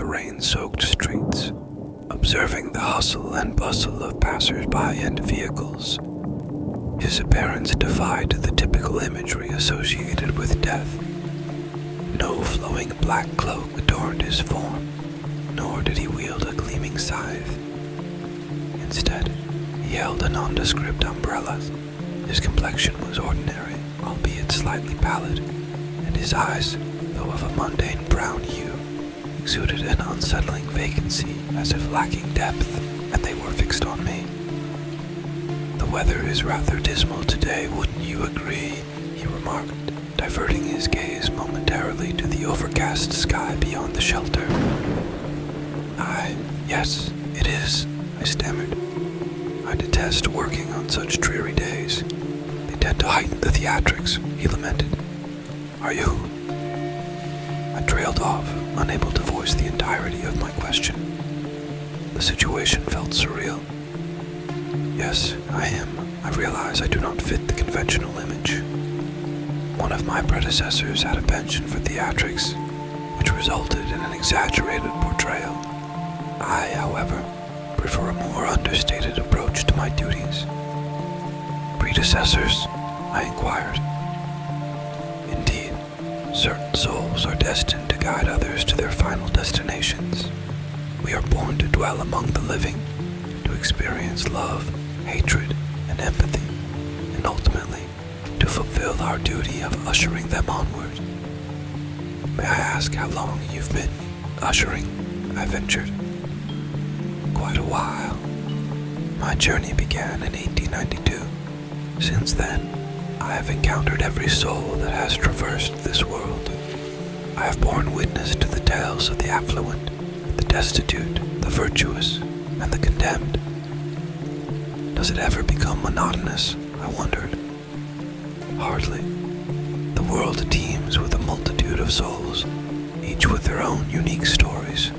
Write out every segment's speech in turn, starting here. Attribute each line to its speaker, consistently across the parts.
Speaker 1: rain-soaked streets, observing the hustle and bustle of passers-by and vehicles. His appearance defied the typical imagery associated with death. No flowing black cloak adorned his form, nor did he wield a gleaming scythe. Instead, he held a nondescript umbrella. His complexion was ordinary, albeit slightly pallid, and his eyes, though of a mundane brown hue, exuded an unsettling vacancy as if lacking depth, and they were fixed on me. "The weather is rather dismal today, wouldn't you agree?" he remarked, diverting his gaze momentarily to the overcast sky beyond the shelter. Yes, it is," I stammered. "I detest working on such dreary days. They tend to heighten the theatrics," he lamented. "Are you?" I trailed off, unable to voice the entirety of my question. The situation felt surreal. "Yes, I am. I realize I do not fit the conventional image. One of my predecessors had a penchant for theatrics, which resulted in an exaggerated portrayal. I, however, prefer a more understated approach to my duties." "Predecessors?" I inquired. "Indeed, certain souls are destined to guide others to their final destinations. We are born to dwell among the living, to experience love, hatred, and empathy, and ultimately to fulfill our duty of ushering them onward." "May I ask how long you've been ushering?" I ventured. "Quite a while. My journey began in 1892. Since then, I have encountered every soul that has traversed this world. I have borne witness to the tales of the affluent, the destitute, the virtuous, and the condemned. Does it ever become monotonous?" I wondered. Hardly. The world teems with a multitude of souls, each with their own unique stories.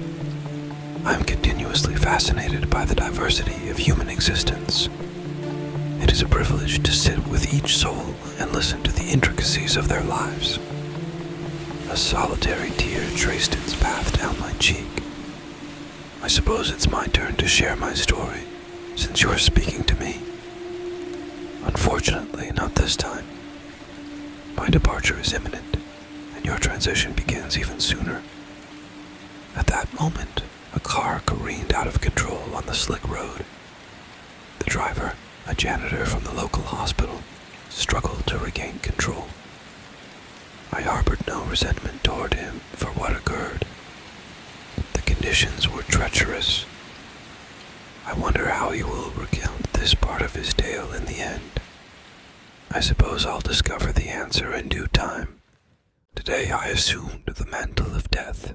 Speaker 1: I am continuously fascinated by the diversity of human existence. It is a privilege to sit with each soul and listen to the intricacies of their lives. A solitary tear traced its path down my cheek. I suppose it's my turn to share my story, since you're speaking to me. Unfortunately, not this time. My departure is imminent, and your transition begins even sooner. At that moment, a car careened out of control on the slick road. The driver, a janitor from the local hospital, struggled to regain control. I harbored no resentment toward him for what occurred. The conditions were treacherous. I wonder how he will recount this part of his tale in the end. I suppose I'll discover the answer in due time. Today I assumed the mantle of death.